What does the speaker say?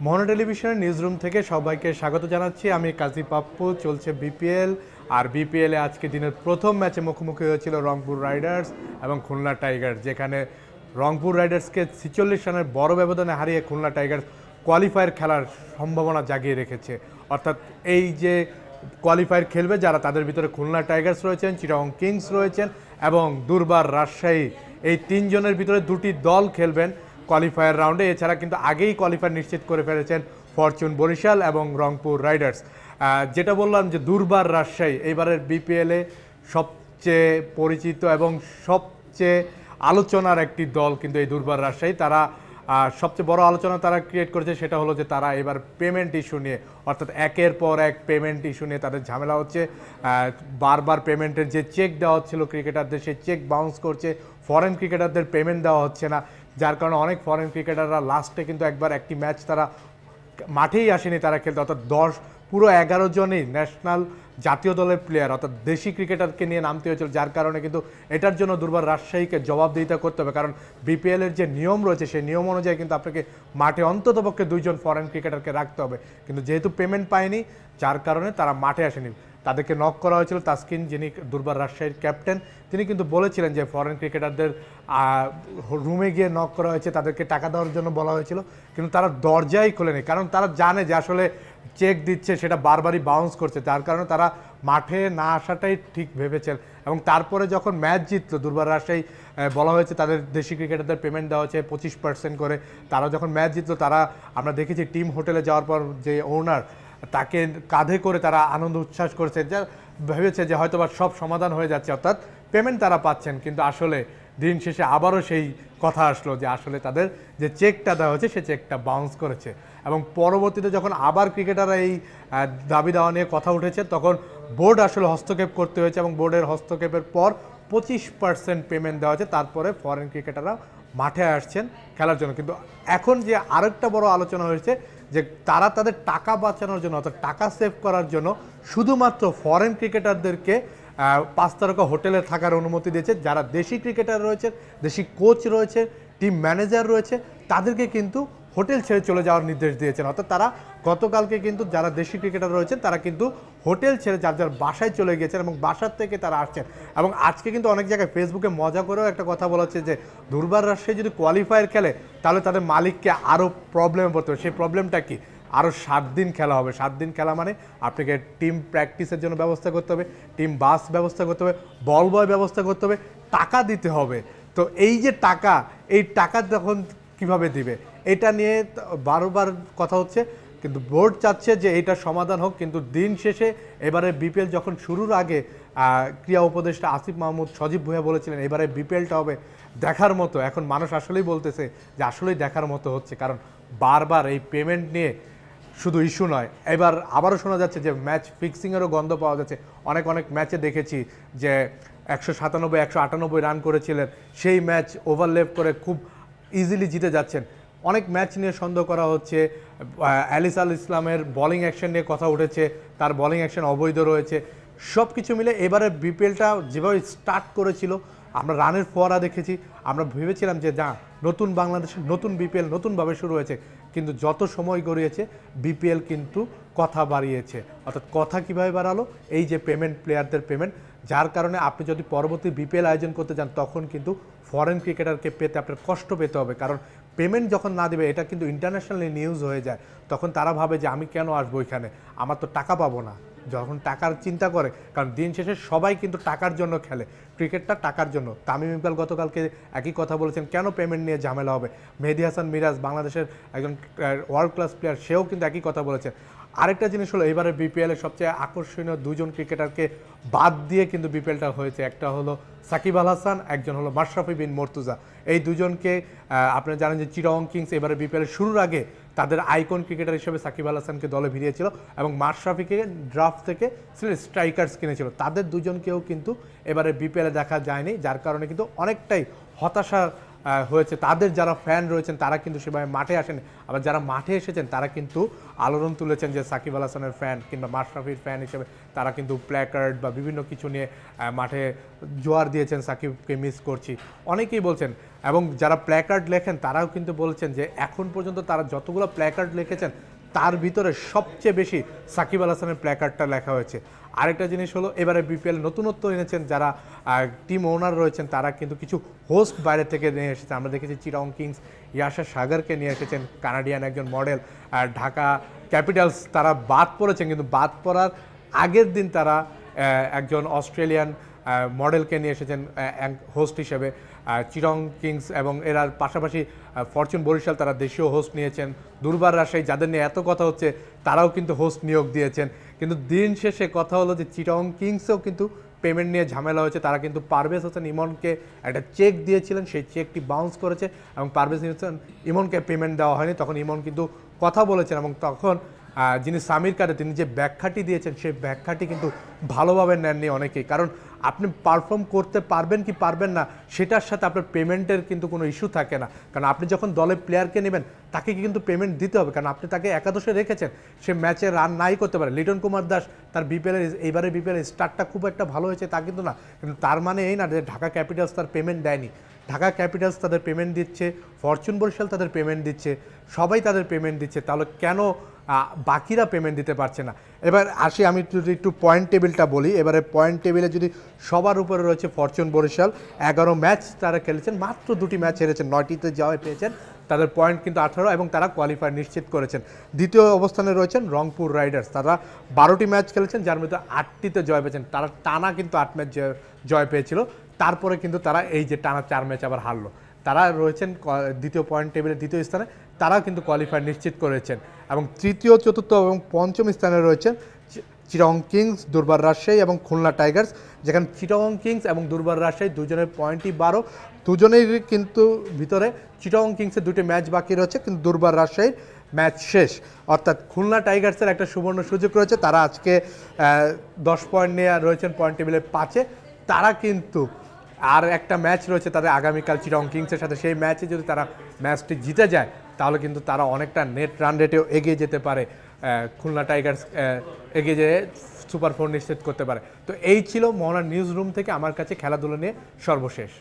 মোহনা টেলিভিশনের নিউজরুম থেকে সবাইকে স্বাগত জানাচ্ছি। আমি কাজী পাপ্পু। চলছে বিপিএল, আর বিপিএলে আজকে দিনের প্রথম ম্যাচে মুখোমুখি হয়েছিল রংপুর রাইডার্স এবং খুলনা টাইগার্স, যেখানে রংপুর রাইডার্সকে 46 রানের বড় ব্যবধানে হারিয়ে খুলনা টাইগার্স কোয়ালিফায়ার খেলার সম্ভাবনা জাগিয়ে রেখেছে। অর্থাৎ এই যে কোয়ালিফায়ার খেলবে যারা, তাদের ভিতরে খুলনা টাইগার্স রয়েছেন, চিটাগং কিংস রয়েছেন এবং দুর্বার রাজশাহী, এই তিনজনের ভিতরে দুটি দল খেলবেন কোয়ালিফায়ার রাউন্ডে। এছাড়া কিন্তু আগেই কোয়ালিফায়ার নিশ্চিত করে ফেলেছেন ফরচুন বরিশাল এবং রংপুর রাইডার্স। যেটা বললাম যে দুর্বার রাজশাহী এবারের বিপিএলে সবচেয়ে পরিচিত এবং সবচেয়ে আলোচনার একটি দল কিন্তু এই দুর্বার রাজশাহী। তারা সবচেয়ে বড় আলোচনা তারা ক্রিয়েট করেছে, সেটা হলো যে তারা এবার পেমেন্ট ইস্যু নিয়ে, অর্থাৎ একের পর এক পেমেন্ট ইস্যু নিয়ে তাদের ঝামেলা হচ্ছে। বারবার পেমেন্টের যে চেক দেওয়া হচ্ছিল ক্রিকেটারদের, সেই চেক বাউন্স করছে। ফরেন ক্রিকেটারদের পেমেন্ট দেওয়া হচ্ছে না, যার কারণে অনেক ফরেন ক্রিকেটাররা লাস্টে কিন্তু একবার একটি ম্যাচ তারা মাঠেই আসেনি তারা খেলতে। অর্থাৎ পুরো 11 জনই ন্যাশনাল জাতীয় দলের প্লেয়ার, অর্থাৎ দেশি ক্রিকেটারকে নিয়ে নামতে হয়েছিল, যার কারণে কিন্তু এটার জন্য দুর্বার রাজশাহীকে জবাবদিহিতা করতে হবে। কারণ বিপিএলের যে নিয়ম রয়েছে সেই নিয়ম অনুযায়ী কিন্তু আপনাকে মাঠে অন্ততপক্ষে 2 জন ফরেন ক্রিকেটারকে রাখতে হবে, কিন্তু যেহেতু পেমেন্ট পায়নি যার কারণে তারা মাঠে আসেনি। তাদেরকে নক করা হয়েছিল। তাসকিন, যিনি দুর্বার রাজশাহীর ক্যাপ্টেন, তিনি কিন্তু বলেছিলেন যে ফরেন ক্রিকেটারদের রুমে গিয়ে নক করা হয়েছে, তাদেরকে টাকা দেওয়ার জন্য বলা হয়েছিল, কিন্তু তারা দরজাই খোলেনি। কারণ তারা জানে যে আসলে চেক দিচ্ছে সেটা বারবারই বাউন্স করছে, যার কারণে তারা মাঠে না আসাটাই ঠিক ভেবেছেন। এবং তারপরে যখন ম্যাচ জিতলো দুর্বার রাজশাহী, বলা হয়েছে তাদের দেশি ক্রিকেটারদের পেমেন্ট দেওয়া হচ্ছে 25% করে। তারা যখন ম্যাচ জিতলো, তারা আমরা দেখেছি টিম হোটেলে যাওয়ার পর যে ওনার, তাকে কাঁধে করে তারা আনন্দ উচ্ছ্বাস করেছে, যা ভেবেছে যে হয়তোবা সব সমাধান হয়ে যাচ্ছে, অর্থাৎ পেমেন্ট তারা পাচ্ছেন। কিন্তু আসলে দিন শেষে আবারও সেই কথা আসলো যে আসলে তাদের যে চেকটা দেওয়া হয়েছে সেই চেকটা বাউন্স করেছে। এবং পরবর্তীতে যখন আবার ক্রিকেটাররা এই দাবি দেওয়া নিয়ে কথা উঠেছে, তখন বোর্ড আসলে হস্তক্ষেপ করতে হয়েছে এবং বোর্ডের হস্তক্ষেপের পর 25% পেমেন্ট দেওয়া হয়েছে। তারপরে ফরেন ক্রিকেটাররা মাঠে আসছেন খেলার জন্য। কিন্তু এখন যে আরেকটা বড় আলোচনা হয়েছে যে তারা তাদের টাকা বাঁচানোর জন্য, অর্থাৎ টাকা সেভ করার জন্য শুধুমাত্র ফরেন ক্রিকেটারদেরকে 5 তারকা হোটেলে থাকার অনুমতি দিয়েছে। যারা দেশি ক্রিকেটার রয়েছে, দেশি কোচ রয়েছে, টিম ম্যানেজার রয়েছে, তাদেরকে কিন্তু হোটেল ছেড়ে চলে যাওয়ার নির্দেশ দিয়েছেন। অর্থাৎ তারা গতকালকে কিন্তু যারা দেশি ক্রিকেটার রয়েছেন তারা কিন্তু হোটেল ছেড়ে যার যার বাসায় চলে গিয়েছেন এবং বাসার থেকে তারা আসছেন। এবং আজকে কিন্তু অনেক জায়গায় ফেসবুকে মজা করেও একটা কথা বলা হচ্ছে যে দুর্বার রাজশাহী যদি কোয়ালিফায়ার খেলে তাহলে তাদের মালিককে আরও প্রবলেমে পড়তে হবে। সেই প্রবলেমটা কি? আরও 7 দিন খেলা হবে। 7 দিন খেলা মানে আপনাকে টিম প্র্যাকটিসের জন্য ব্যবস্থা করতে হবে, টিম বাস ব্যবস্থা করতে হবে, বল বয় ব্যবস্থা করতে হবে, টাকা দিতে হবে। তো এই যে টাকা, এই টাকা তখন কিভাবে দিবে, এটা নিয়ে বারবার কথা হচ্ছে। কিন্তু বোর্ড চাচ্ছে যে এটা সমাধান হোক। কিন্তু দিন শেষে এবারে বিপিএল যখন শুরুর আগে ক্রীড়া উপদেষ্টা আসিফ মাহমুদ সজীব ভুঁইয়া বলেছিলেন এবারে বিপিএলটা হবে দেখার মতো। এখন মানুষ আসলেই বলতেছে যে আসলেই দেখার মতো হচ্ছে, কারণ বারবার এই পেমেন্ট নিয়ে শুধু ইস্যু নয়, এবার আবারও শোনা যাচ্ছে যে ম্যাচ ফিক্সিংয়েরও গন্ধ পাওয়া যাচ্ছে। অনেক ম্যাচে দেখেছি যে 197 198 রান করেছিলেন, সেই ম্যাচ ওভারলেপ করে খুব ইজিলি জিতে যাচ্ছেন। অনেক ম্যাচ নিয়ে সন্দেহ করা হচ্ছে। আলিস আল ইসলামের বোলিং অ্যাকশন নিয়ে কথা উঠেছে, তার বোলিং অ্যাকশন অবৈধ রয়েছে। সব কিছু মিলে এবারে বিপিএলটা যেভাবে স্টার্ট করেছিল, আমরা রানের ফোয়ারা দেখেছি, আমরা ভেবেছিলাম যে না, নতুন বাংলাদেশের নতুন বিপিএল নতুনভাবে শুরু হয়েছে। কিন্তু যত সময় গড়িয়েছে বিপিএল কিন্তু কথা বাড়িয়েছে। অর্থাৎ কথা কিভাবে বাড়ালো? এই যে পেমেন্ট, প্লেয়ারদের পেমেন্ট, যার কারণে আপনি যদি পরবর্তী বিপিএল আয়োজন করতে যান তখন কিন্তু ফরেন ক্রিকেটারকে পেতে আপনার কষ্ট পেতে হবে। কারণ পেমেন্ট যখন না দেবে, এটা কিন্তু ইন্টারন্যাশনালি নিউজ হয়ে যায়। তখন তারা ভাবে যে আমি কেন আসবো এখানে, আমার তো টাকা পাবো না। যখন টাকার চিন্তা করে, কারণ দিন শেষে সবাই কিন্তু টাকার জন্য খেলে, ক্রিকেটটা টাকার জন্য। তামিম ইকবাল গতকালকে একই কথা বলেছেন, কেন পেমেন্ট নিয়ে ঝামেলা হবে। মেহেদী হাসান মিরাজ, বাংলাদেশের একজন ওয়ার্ল্ড ক্লাস প্লেয়ার, সেও কিন্তু একই কথা বলেছেন। আরেকটা জিনিস হলো, এবারে বিপিএলের সবচেয়ে আকর্ষণীয় 2 জন ক্রিকেটারকে বাদ দিয়ে কিন্তু বিপিএলটা হয়েছে। একটা হলো সাকিব আল হাসান, একজন হলো মাশরাফি বিন মর্তুজা। এই 2 জনকে আপনারা জানেন যে চিটাগং কিংস এবারে বিপিএলের শুরুর আগে তাদের আইকন ক্রিকেটার হিসেবে সাকিব আল হাসানকে দলে ভিড়িয়েছিল এবং মাশরাফিকে ড্রাফট থেকে স্ট্রাইকার্স কিনেছিল। তাদের 2 জনকেও কিন্তু এবারে বিপিএলে দেখা যায়নি, যার কারণে কিন্তু অনেকটাই হতাশা হয়েছে তাদের যারা ফ্যান রয়েছেন তারা কিন্তু সেভাবে মাঠে আসেন, আবার যারা মাঠে এসেছেন তারা কিন্তু আলোড়ন তুলেছেন যে সাকিব আল হাসানের ফ্যান কিংবা মাশরাফির ফ্যান হিসেবে তারা কিন্তু প্ল্যাকার্ড বা বিভিন্ন কিছু নিয়ে মাঠে জোয়ার দিয়েছেন সাকিবকে মিস করছি অনেকেই বলছেন। এবং যারা প্ল্যাকার্ড লেখেন তারাও কিন্তু বলছেন যে এখন পর্যন্ত তারা যতগুলো প্ল্যাকার্ড লিখেছেন তার ভিতরে সবচেয়ে বেশি সাকিব আল হাসানের প্ল্যাকার্ডটা লেখা হয়েছে। আরেকটা জিনিস হলো এবারে বিপিএল নতুনত্ব এনেছেন যারা টিম ওনার রয়েছেন তারা কিন্তু কিছু হোস্ট বাইরে থেকে নিয়ে এসেছে। আমরা দেখেছি চিটাং কিংস ইয়াশা সাগরকে নিয়ে এসেছেন, কানাডিয়ান একজন মডেল। ঢাকা ক্যাপিটালস তারা বাদ পড়েছেন, কিন্তু বাদ পড়ার আগের দিন তারা একজন অস্ট্রেলিয়ান মডেলকে নিয়ে এসেছেন হোস্ট হিসেবে। চিটাং কিংস এবং এর পাশাপাশি ফরচুন বরিশাল তারা দেশীয় হোস্ট নিয়েছেন। দুর্বার রাজশাহী যাদের নিয়ে এত কথা হচ্ছে তারাও কিন্তু হোস্ট নিয়োগ দিয়েছেন। কিন্তু দিন শেষে কথা হলো যে চিটাং কিংসেও কিন্তু পেমেন্ট নিয়ে ঝামেলা হয়েছে। তারা কিন্তু পারভেজ হোসেন ইমনকে একটা চেক দিয়েছিলেন, সেই চেকটি বাউন্স করেছে এবং পারভেজ হোসেন ইমনকে পেমেন্ট দেওয়া হয়নি। তখন ইমন কিন্তু কথা বলেছেন এবং তখন যিনি সামির কারে তিনি যে ব্যাখ্যাটি দিয়েছেন সেই ব্যাখ্যাটি কিন্তু ভালোভাবে নেননি অনেকেই। কারণ আপনি পারফর্ম করতে পারবেন কি পারবেন না সেটার সাথে আপনার পেমেন্টের কিন্তু কোনো ইস্যু থাকে না। কারণ আপনি যখন দলে প্লেয়ারকে নেবেন তাকে কিন্তু পেমেন্ট দিতে হবে, কারণ আপনি তাকে একাদশে রেখেছেন, সে ম্যাচে রান নাই করতে পারে। লিটন কুমার দাস তার এইবারে বিপিএলের স্টার্টটা খুব একটা ভালো হয়েছে তা কিন্তু না, কিন্তু তার মানে এই না যে ঢাকা ক্যাপিটালস তার পেমেন্ট দেয়নি। ঢাকা ক্যাপিটালস তাদের পেমেন্ট দিচ্ছে, ফরচুন বরিশাল তাদের পেমেন্ট দিচ্ছে, সবাই তাদের পেমেন্ট দিচ্ছে, তাহলে কেন বাকিরা পেমেন্ট দিতে পারছে না? এবার আসি আমি যদি একটু পয়েন্ট টেবিলটা বলি। এবারে পয়েন্ট টেবিলে যদি সবার উপরে রয়েছে ফরচুন বরিশাল, 11 ম্যাচ তারা খেলেছেন, মাত্র 2টি ম্যাচ হেরেছেন, 9টিতে জয় পেয়েছেন, তাদের পয়েন্ট কিন্তু 18 এবং তারা কোয়ালিফাই নিশ্চিত করেছেন। দ্বিতীয় অবস্থানে রয়েছেন রংপুর রাইডার্স, তারা 12টি ম্যাচ খেলেছেন যার মধ্যে 8টিতে জয় পেয়েছেন, তারা টানা কিন্তু 8 ম্যাচ জয় পেয়েছিল, তারপরে কিন্তু তারা এই যে টানা 4 ম্যাচ আবার হারলো। তারা রয়েছেন দ্বিতীয় পয়েন্ট টেবিলের দ্বিতীয় স্থানে, তারাও কিন্তু কোয়ালিফাই নিশ্চিত করেছেন। এবং তৃতীয়, চতুর্থ এবং পঞ্চম স্থানে রয়েছেন চিটাগং কিংস, দুর্বার রাজশাহী এবং খুলনা টাইগার্স, যেখানে চিটাগং কিংস এবং দুর্বার রাজশাহী দুজনের পয়েন্টই 12, দুজনেই কিন্তু ভিতরে চিটাগং কিংসের 2টি ম্যাচ বাকি রয়েছে, কিন্তু দুর্বার রাজশাহীর ম্যাচ শেষ। অর্থাৎ খুলনা টাইগার্সের একটা সুবর্ণ সুযোগ রয়েছে, তারা আজকে 10 পয়েন্ট নিয়ে রয়েছেন পয়েন্ট টেবিলে 5-এ। তারা কিন্তু আর একটা ম্যাচ রয়েছে তাদের আগামীকাল চিটাগং কিংসের সাথে, সেই ম্যাচে যদি তারা ম্যাচটি জিতে যায় তাহলে কিন্তু তারা অনেকটা নেট রান রেটেও এগিয়ে যেতে পারে, খুলনা টাইগার্স এগিয়ে যেয়ে সুপার 4 নিশ্চিত করতে পারে। তো এই ছিল মোহনার নিউজ রুম থেকে আমার কাছে খেলাধুলা নিয়ে সর্বশেষ।